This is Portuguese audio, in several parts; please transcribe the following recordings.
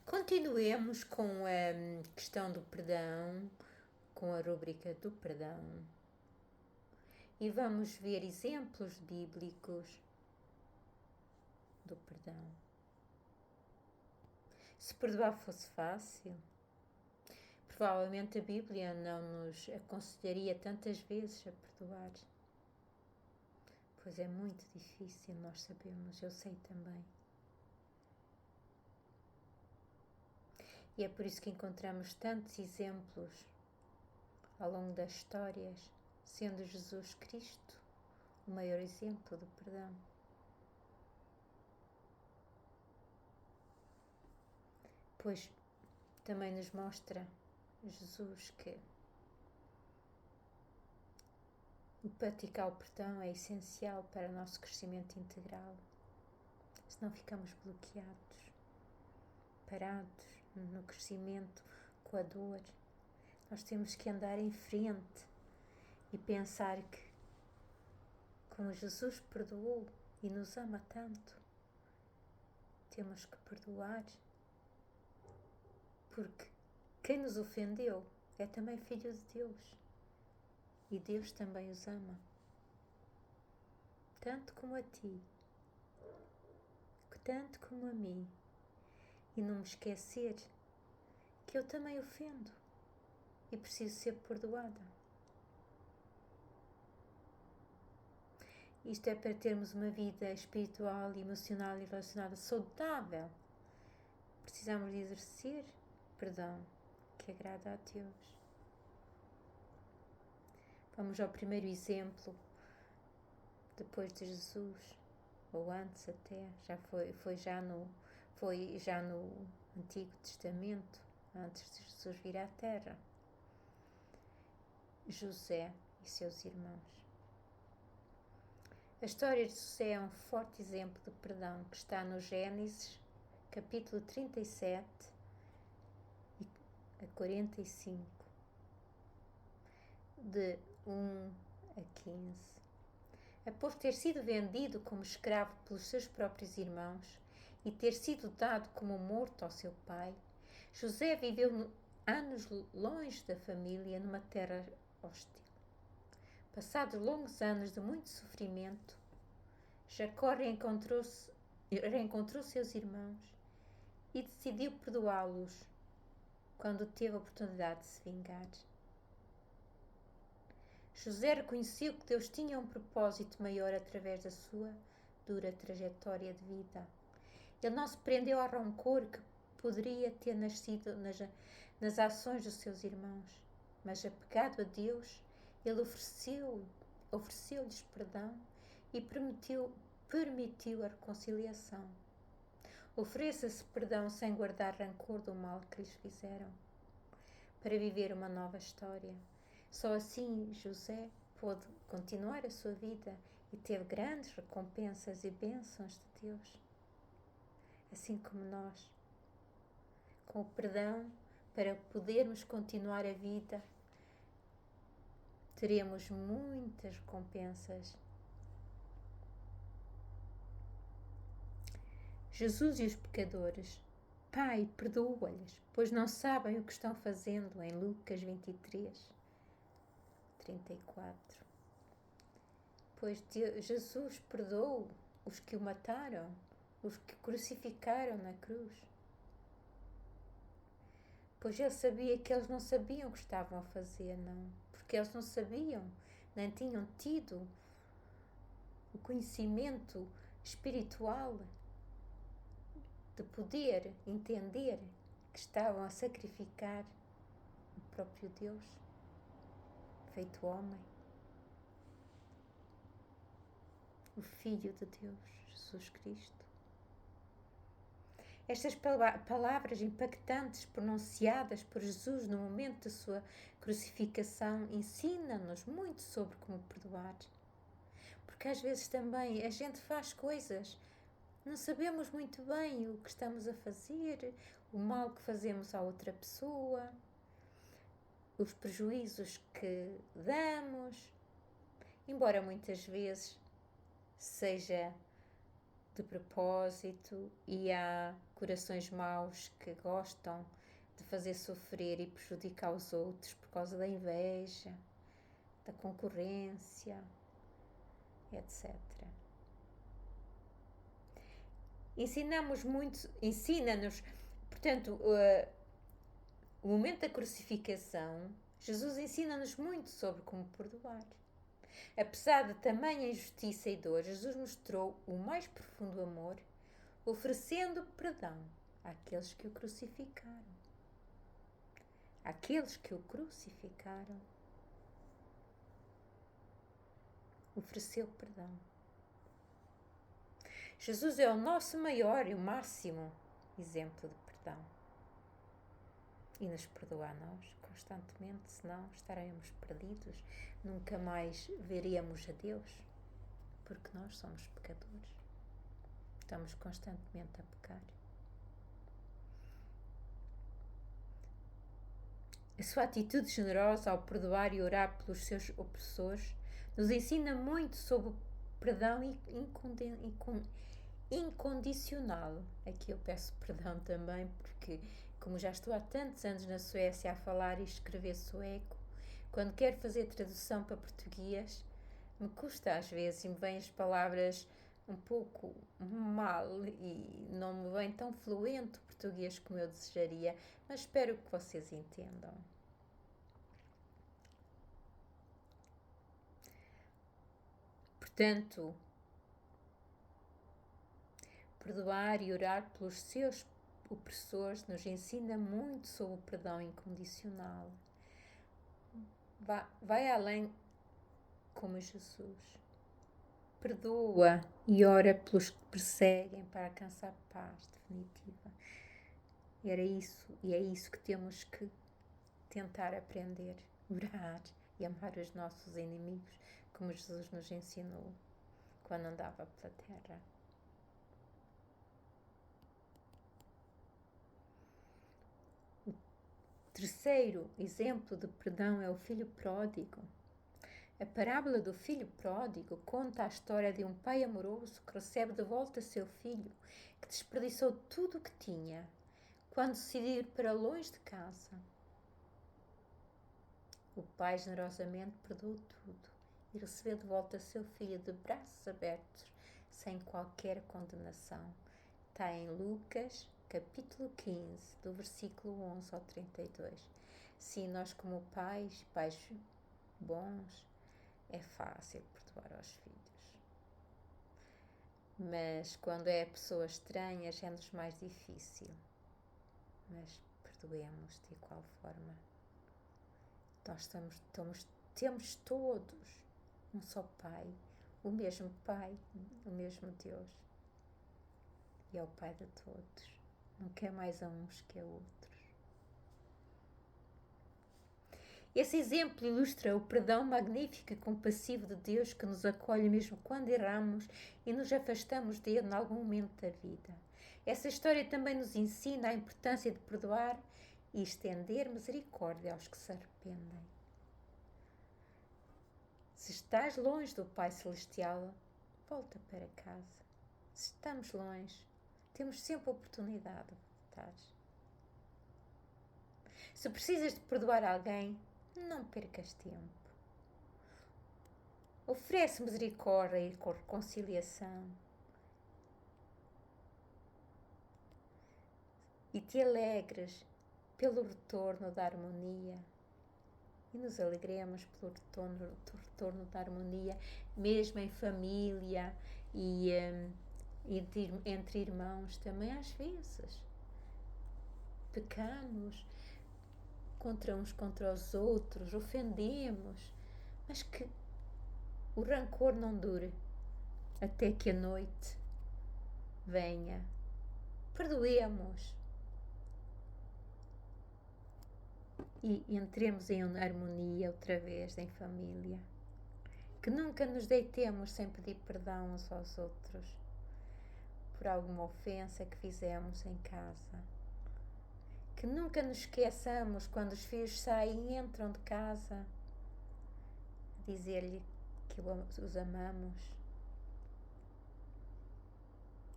Continuemos com a questão do perdão, com a rúbrica do perdão. E vamos ver exemplos bíblicos do perdão. Se perdoar fosse fácil, provavelmente a Bíblia não nos aconselharia tantas vezes a perdoar. Pois é muito difícil, nós sabemos, eu sei também. E é por isso que encontramos tantos exemplos ao longo das histórias, sendo Jesus Cristo o maior exemplo do perdão. Pois também nos mostra Jesus que o praticar o perdão é essencial para o nosso crescimento integral, senão ficamos bloqueados, parados no crescimento com a dor. Nós temos que andar em frente e pensar que, como Jesus perdoou e nos ama tanto, temos que perdoar, porque quem nos ofendeu é também filho de Deus e Deus também os ama, tanto como a ti, tanto como a mim. E não me esquecer que eu também ofendo e preciso ser perdoada. Isto é para termos uma vida espiritual, emocional e relacionada saudável. Precisamos de exercer perdão que agrada a Deus. Vamos ao primeiro exemplo, depois de Jesus, ou antes até, foi já no Antigo Testamento, antes de Jesus vir à Terra. José e seus irmãos. A história de José é um forte exemplo de perdão que está no Gênesis, capítulo 37 a 45, de 1 a 15. Após ter sido vendido como escravo pelos seus próprios irmãos e ter sido dado como morto ao seu pai, José viveu anos longe da família numa terra hostil. Passados longos anos de muito sofrimento, Jacó reencontrou seus irmãos e decidiu perdoá-los quando teve a oportunidade de se vingar. José reconheceu que Deus tinha um propósito maior através da sua dura trajetória de vida. Ele não se prendeu ao rancor que poderia ter nascido nas ações dos seus irmãos, mas apegado a Deus, ele ofereceu-lhes perdão e permitiu a reconciliação. Ofereça-se perdão sem guardar rancor do mal que lhes fizeram, para viver uma nova história. Só assim José pôde continuar a sua vida e teve grandes recompensas e bênçãos de Deus. Assim como nós, com o perdão, para podermos continuar a vida, teremos muitas recompensas. Jesus e os pecadores. Pai, perdoa-lhes, pois não sabem o que estão fazendo, em Lucas 23, 34. Pois Jesus perdoou os que o mataram, os que crucificaram na cruz. Pois ele sabia que eles não sabiam o que estavam a fazer, não. Porque eles não sabiam, nem tinham tido o conhecimento espiritual de poder entender que estavam a sacrificar o próprio Deus, feito homem, o Filho de Deus, Jesus Cristo. Estas palavras impactantes pronunciadas por Jesus no momento da sua crucificação ensinam-nos muito sobre como perdoar. Porque às vezes também a gente faz coisas, não sabemos muito bem o que estamos a fazer, o mal que fazemos à outra pessoa, os prejuízos que damos, embora muitas vezes seja de propósito e há corações maus que gostam de fazer sofrer e prejudicar os outros por causa da inveja, da concorrência, etc. Ensina-nos, portanto, o momento da crucificação, Jesus ensina-nos muito sobre como perdoar. Apesar de tamanha injustiça e dor, Jesus mostrou o mais profundo amor, oferecendo perdão àqueles que o crucificaram. Àqueles que o crucificaram, ofereceu perdão. Jesus é o nosso maior e o máximo exemplo de perdão. E nos perdoa a nós constantemente, senão estaremos perdidos, nunca mais veríamos a Deus, porque nós somos pecadores. Estamos constantemente a pecar. A sua atitude generosa ao perdoar e orar pelos seus opressores nos ensina muito sobre o perdão incondicional. Aqui eu peço perdão também, porque como já estou há tantos anos na Suécia a falar e escrever sueco, quando quero fazer tradução para português, me custa às vezes e me vêm as palavras um pouco mal e não me vem tão fluente o português como eu desejaria, mas espero que vocês entendam. Portanto, perdoar e orar pelos seus opressores nos ensina muito sobre o perdão incondicional. Vai além como Jesus. Perdoa e ora pelos que perseguem para alcançar paz definitiva. E é isso que temos que tentar aprender, orar e amar os nossos inimigos, como Jesus nos ensinou quando andava pela terra. O terceiro exemplo de perdão é o filho pródigo. A parábola do filho pródigo conta a história de um pai amoroso que recebe de volta seu filho, que desperdiçou tudo o que tinha quando decidiu ir para longe de casa. O pai generosamente perdoou tudo e recebeu de volta seu filho de braços abertos, sem qualquer condenação. Está em Lucas, capítulo 15, do versículo 11 ao 32. Sim, nós como pais bons, é fácil perdoar aos filhos. Mas quando é pessoas estranhas, é-nos mais difícil. Mas perdoemos de igual forma. Nós temos todos um só Pai, o mesmo Deus. E é o Pai de todos. Não quer mais a uns que a outros. Esse exemplo ilustra o perdão magnífico e compassivo de Deus que nos acolhe mesmo quando erramos e nos afastamos dele em algum momento da vida. Essa história também nos ensina a importância de perdoar e estender misericórdia aos que se arrependem. Se estás longe do Pai Celestial, volta para casa. Se estamos longe, temos sempre a oportunidade de voltar. Se precisas de perdoar alguém, não percas tempo. Oferece misericórdia e reconciliação. E te alegres pelo retorno da harmonia. E nos alegremos pelo retorno da harmonia, mesmo em família e entre irmãos também às vezes. Pecamos uns contra os outros, ofendemos, mas que o rancor não dure até que a noite venha. Perdoemos e entremos em harmonia outra vez em família. Que nunca nos deitemos sem pedir perdão uns aos outros por alguma ofensa que fizemos em casa. Que nunca nos esqueçamos quando os filhos saem e entram de casa, dizer-lhe que os amamos.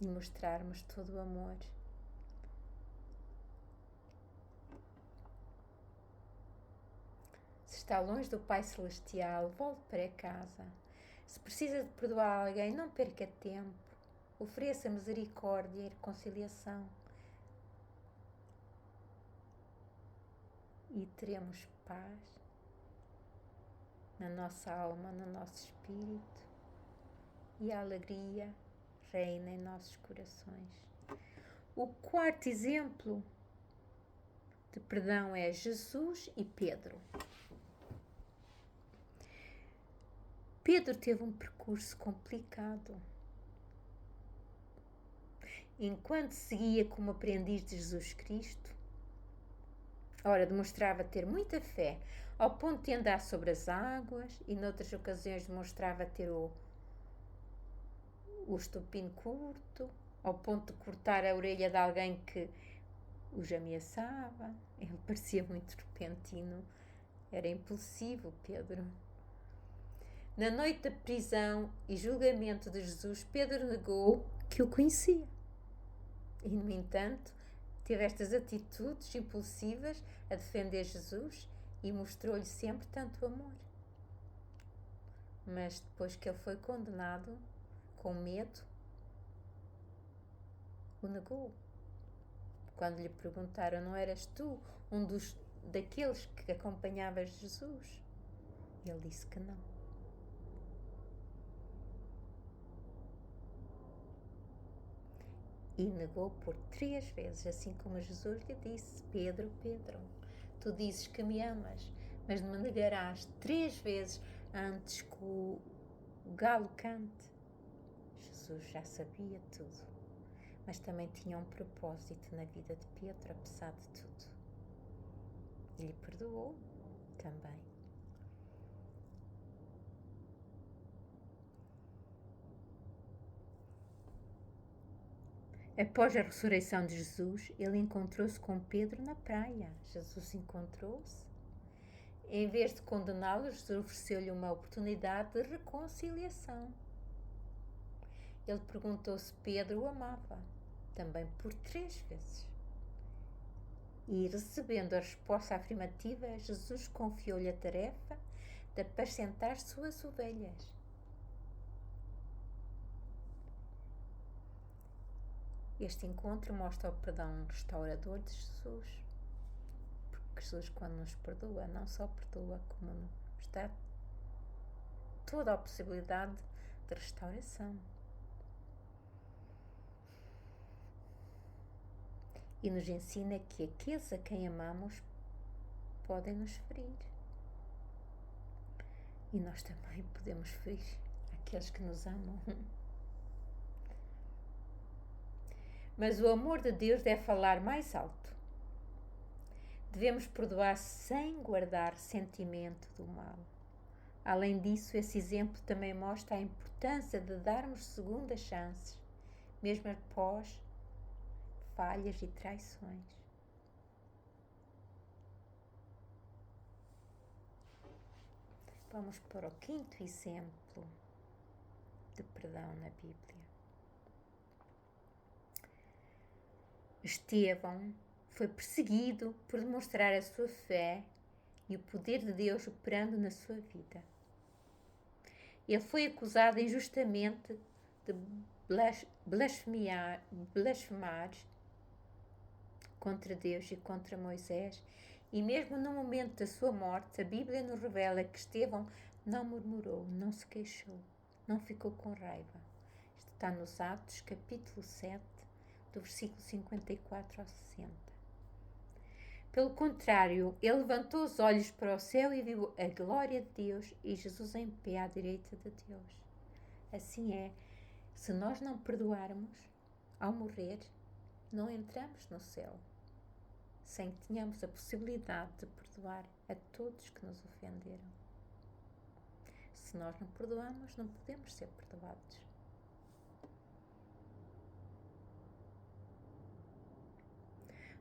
e mostrarmos todo o amor. Se está longe do Pai Celestial, volte para casa. Se precisa de perdoar alguém, não perca tempo. Ofereça misericórdia e reconciliação. E teremos paz na nossa alma, no nosso espírito. E a alegria reina em nossos corações. O quarto exemplo de perdão é Jesus e Pedro. Pedro teve um percurso complicado. Enquanto seguia como aprendiz de Jesus Cristo, ora, demonstrava ter muita fé, ao ponto de andar sobre as águas, e noutras ocasiões demonstrava ter o estopim curto, ao ponto de cortar a orelha de alguém que os ameaçava. Ele parecia muito repentino, era impulsivo, Pedro. Na noite da prisão e julgamento de Jesus, Pedro negou que o conhecia. E, no entanto, teve estas atitudes impulsivas a defender Jesus e mostrou-lhe sempre tanto amor. Mas depois que ele foi condenado, com medo, o negou. Quando lhe perguntaram: não eras tu um daqueles que acompanhavas Jesus? Ele disse que não. E negou por 3 vezes, assim como Jesus lhe disse: Pedro, Pedro, tu dizes que me amas, mas me negarás 3 vezes antes que o galo cante. Jesus já sabia tudo, mas também tinha um propósito na vida de Pedro, apesar de tudo. E lhe perdoou também. Após a ressurreição de Jesus, ele encontrou-se com Pedro na praia. Jesus encontrou-se. Em vez de condená-lo, Jesus ofereceu-lhe uma oportunidade de reconciliação. Ele perguntou se Pedro o amava, também por 3 vezes. E, recebendo a resposta afirmativa, Jesus confiou-lhe a tarefa de apacentar suas ovelhas. Este encontro mostra o perdão restaurador de Jesus. Porque Jesus, quando nos perdoa, não só perdoa, como nos dá toda a possibilidade de restauração. E nos ensina que aqueles a quem amamos podem nos ferir. E nós também podemos ferir aqueles que nos amam. Mas o amor de Deus deve falar mais alto. Devemos perdoar sem guardar sentimento do mal. Além disso, esse exemplo também mostra a importância de darmos segundas chances, mesmo após falhas e traições. Vamos para o quinto exemplo de perdão na Bíblia. Estevão foi perseguido por demonstrar a sua fé e o poder de Deus operando na sua vida. Ele foi acusado injustamente de blasfemar contra Deus e contra Moisés, e mesmo no momento da sua morte, a Bíblia nos revela que Estevão não murmurou, não se queixou, não ficou com raiva. Isto está nos Atos, capítulo 7, do versículo 54 ao 60. Pelo contrário, ele levantou os olhos para o céu e viu a glória de Deus e Jesus em pé à direita de Deus. Assim é, se nós não perdoarmos, ao morrer, não entramos no céu, sem que tenhamos a possibilidade de perdoar a todos que nos ofenderam. Se nós não perdoamos, não podemos ser perdoados.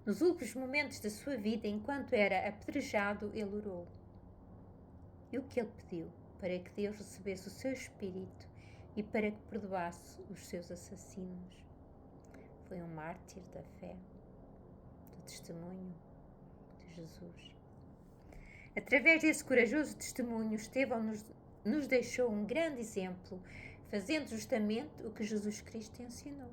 Nos últimos momentos da sua vida, enquanto era apedrejado, ele orou. E o que ele pediu? Para que Deus recebesse o seu espírito e para que perdoasse os seus assassinos. Foi um mártir da fé, do testemunho de Jesus. Através desse corajoso testemunho, Estevão nos deixou um grande exemplo, fazendo justamente o que Jesus Cristo ensinou.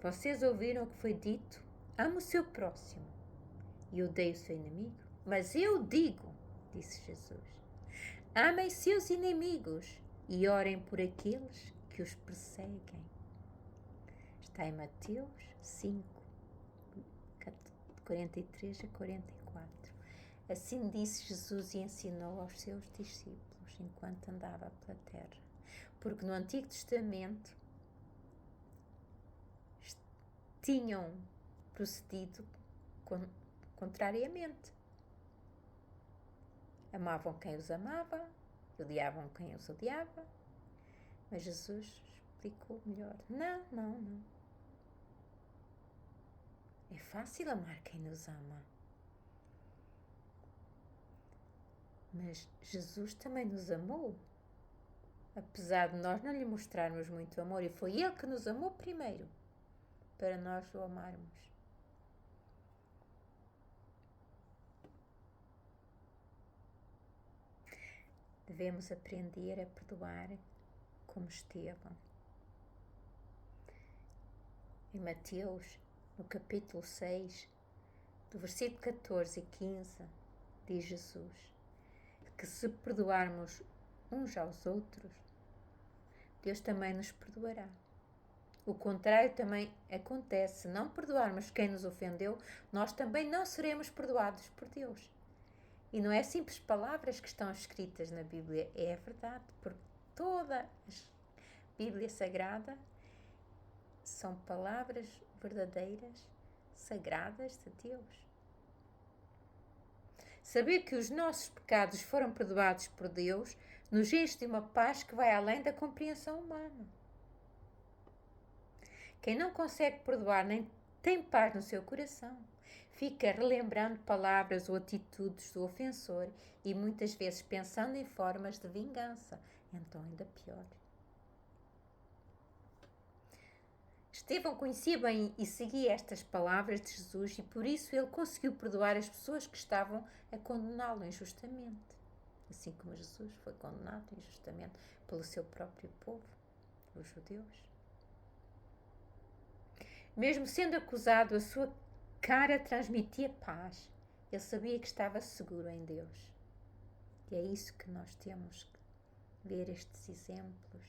Vocês ouviram o que foi dito? Ame o seu próximo e odeie o seu inimigo. Mas eu digo, disse Jesus, amem seus inimigos e orem por aqueles que os perseguem. Está em Mateus 5, 43 a 44. Assim disse Jesus e ensinou aos seus discípulos enquanto andava pela terra. Porque no Antigo Testamento tinham procedido contrariamente. Amavam quem os amava, odiavam quem os odiava. Mas Jesus explicou melhor. Não. É fácil amar quem nos ama. Mas Jesus também nos amou. Apesar de nós não lhe mostrarmos muito amor, e foi Ele que nos amou primeiro, para nós o amarmos. Devemos aprender a perdoar como Estevão. Em Mateus, no capítulo 6, do versículo 14 e 15, diz Jesus que se perdoarmos uns aos outros, Deus também nos perdoará. O contrário também acontece. Se não perdoarmos quem nos ofendeu, nós também não seremos perdoados por Deus. E não é simples palavras que estão escritas na Bíblia, é a verdade, porque toda a Bíblia Sagrada são palavras verdadeiras, sagradas de Deus. Saber que os nossos pecados foram perdoados por Deus nos enche de uma paz que vai além da compreensão humana. Quem não consegue perdoar nem tem paz no seu coração. Fica relembrando palavras ou atitudes do ofensor e muitas vezes pensando em formas de vingança. Então ainda pior. Estevão conhecia bem e seguia estas palavras de Jesus e por isso ele conseguiu perdoar as pessoas que estavam a condená-lo injustamente. Assim como Jesus foi condenado injustamente pelo seu próprio povo, os judeus. Mesmo sendo acusado, a sua cara transmitia paz. Ele sabia que estava seguro em Deus. E é isso que nós temos que ver estes exemplos.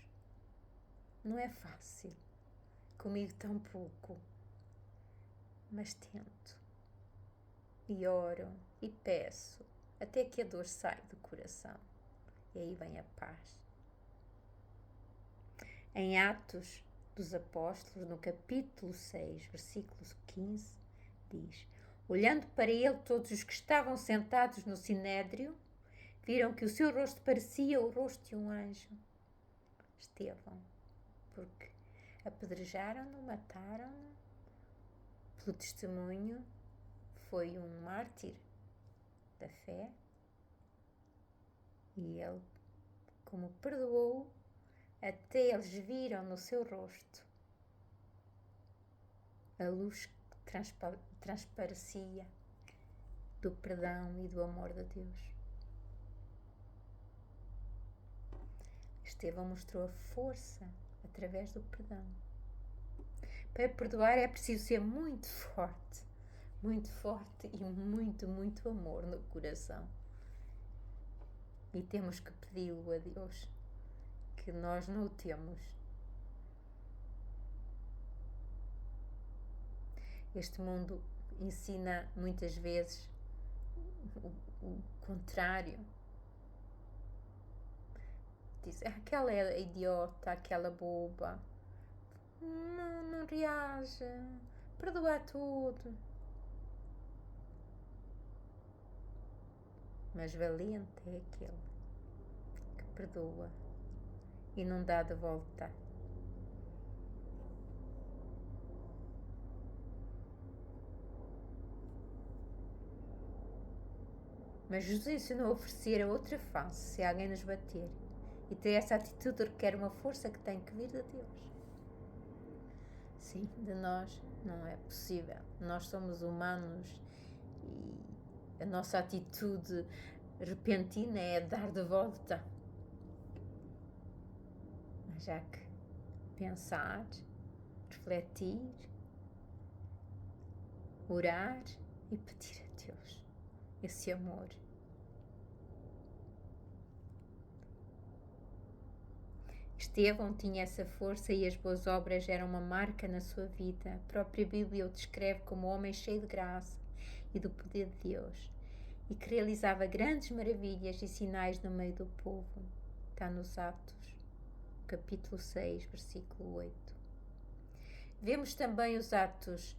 Não é fácil. Comigo tão pouco. Mas tento. E oro. E peço. Até que a dor sai do coração. E aí vem a paz. Em Atos dos Apóstolos, no capítulo 6, versículo 15, diz: olhando para ele, todos os que estavam sentados no sinédrio viram que o seu rosto parecia o rosto de um anjo. Estevão, porque apedrejaram-no, mataram-no pelo testemunho, foi um mártir da fé e ele, como perdoou, até eles viram no seu rosto a luz que transparecia do perdão e do amor de Deus. Estevão mostrou a força através do perdão. Para perdoar é preciso ser muito forte e muito amor no coração. E temos que pedi-lo a Deus, que nós não o temos. Este mundo ensina muitas vezes o contrário. Diz, aquela é idiota, aquela boba. Não reage. Perdoa tudo. Mas valente é aquele que perdoa e não dá de volta. Mas Jesus ensinou a oferecer a outra face se alguém nos bater E ter essa atitude requer uma força que tem que vir de Deus. Sim, de nós não é possível. Nós somos humanos e a nossa atitude repentina é dar de volta. Mas já que pensar, refletir, orar e pedir a Deus esse amor. Estevão tinha essa força e as boas obras eram uma marca na sua vida. A própria Bíblia o descreve como um homem cheio de graça e do poder de Deus e que realizava grandes maravilhas e sinais no meio do povo. Está nos Atos, capítulo 6, versículo 8. Vemos também os Atos,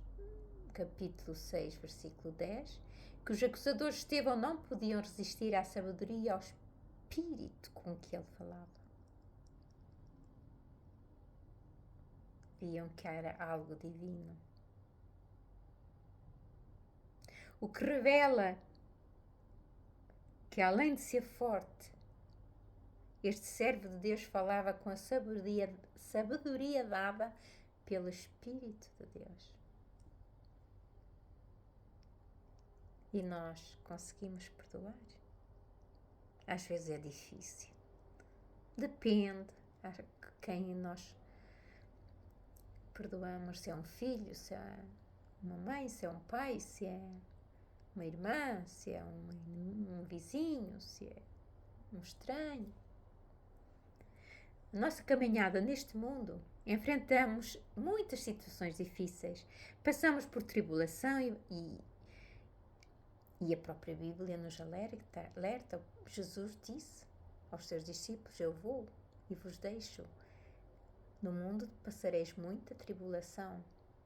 capítulo 6, versículo 10, que os acusadores de Estevão não podiam resistir à sabedoria e ao espírito com que ele falava. Viam que era algo divino. O que revela que, além de ser forte, este servo de Deus falava com a sabedoria dada pelo Espírito de Deus. E nós conseguimos perdoar? Às vezes é difícil. Depende a quem nós perdoamos, se é um filho, se é uma mãe, se é um pai, se é uma irmã, se é um vizinho, se é um estranho. Na nossa caminhada neste mundo, enfrentamos muitas situações difíceis, passamos por tribulação e a própria Bíblia nos alerta. Jesus disse aos seus discípulos: eu vou e vos deixo. No mundo passareis muita tribulação,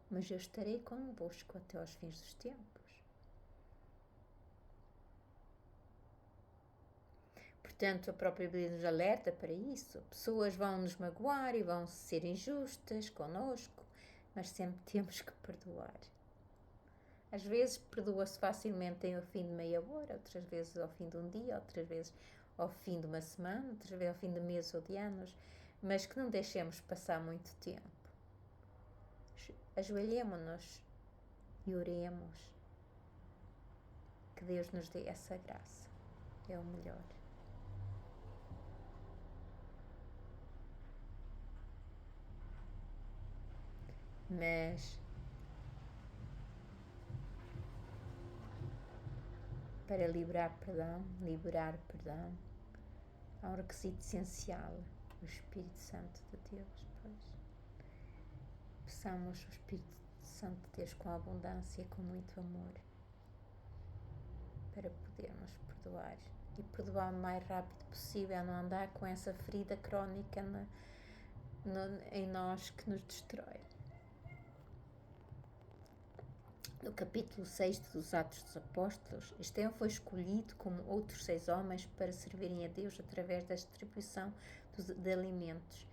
mas eu estarei convosco até aos fins dos tempos. Portanto, a própria Bíblia nos alerta para isso. Pessoas vão nos magoar e vão ser injustas connosco, mas sempre temos que perdoar. Às vezes perdoa-se facilmente ao fim de meia hora, outras vezes ao fim de um dia, outras vezes ao fim de uma semana, outras vezes ao fim de meses ou de anos, mas que não deixemos passar muito tempo. Ajoelhemo-nos e oremos. Que Deus nos dê essa graça. É o melhor. Mas para liberar perdão, há um requisito essencial, o Espírito Santo de Deus. Pois. Peçamos o Espírito Santo de Deus com abundância e com muito amor para podermos perdoar e perdoar o mais rápido possível, não andar com essa ferida crónica em nós que nos destrói. No capítulo 6 dos Atos dos Apóstolos, Estevão foi escolhido como outros 6 homens para servirem a Deus através da distribuição de alimentos.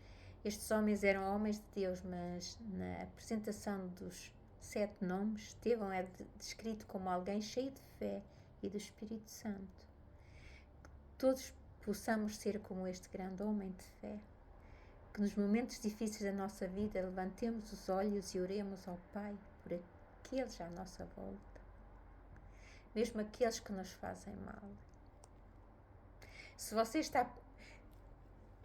Estes homens eram homens de Deus, mas na apresentação dos 7 nomes, Estevão é descrito como alguém cheio de fé e do Espírito Santo. Que todos possamos ser como este grande homem de fé. Que nos momentos difíceis da nossa vida levantemos os olhos e oremos ao Pai por aqueles à nossa volta, mesmo aqueles que nos fazem mal. Se você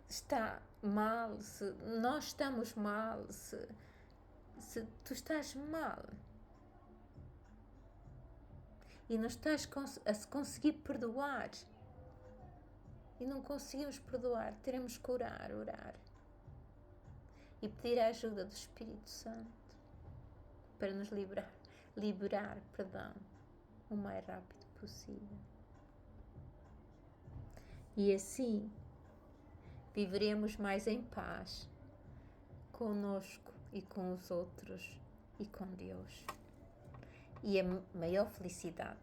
está mal, se nós estamos mal, se tu estás mal e não estás a conseguir perdoar e não conseguimos perdoar, teremos que orar e pedir a ajuda do Espírito Santo para nos liberar perdão o mais rápido possível. E assim viveremos mais em paz conosco e com os outros e com Deus. E a maior felicidade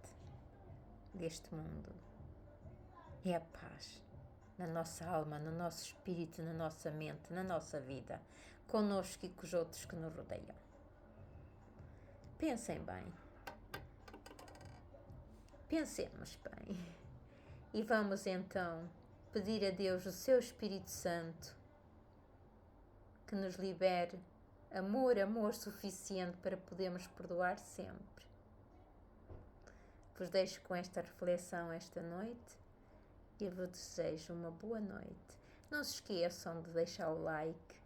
deste mundo é a paz na nossa alma, no nosso espírito, na nossa mente, na nossa vida, conosco e com os outros que nos rodeiam. Pensem bem. Pensemos bem. E vamos então pedir a Deus o seu Espírito Santo que nos libere amor suficiente para podermos perdoar sempre. Vos deixo com esta reflexão esta noite e vos desejo uma boa noite. Não se esqueçam de deixar o like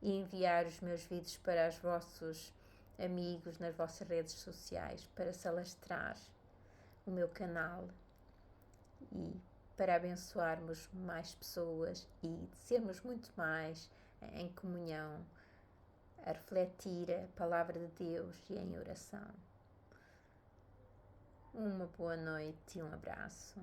e enviar os meus vídeos para os vossos amigos nas vossas redes sociais para se alastrar o meu canal e para abençoarmos mais pessoas e sermos muito mais em comunhão, a refletir a palavra de Deus e em oração. Uma boa noite e um abraço.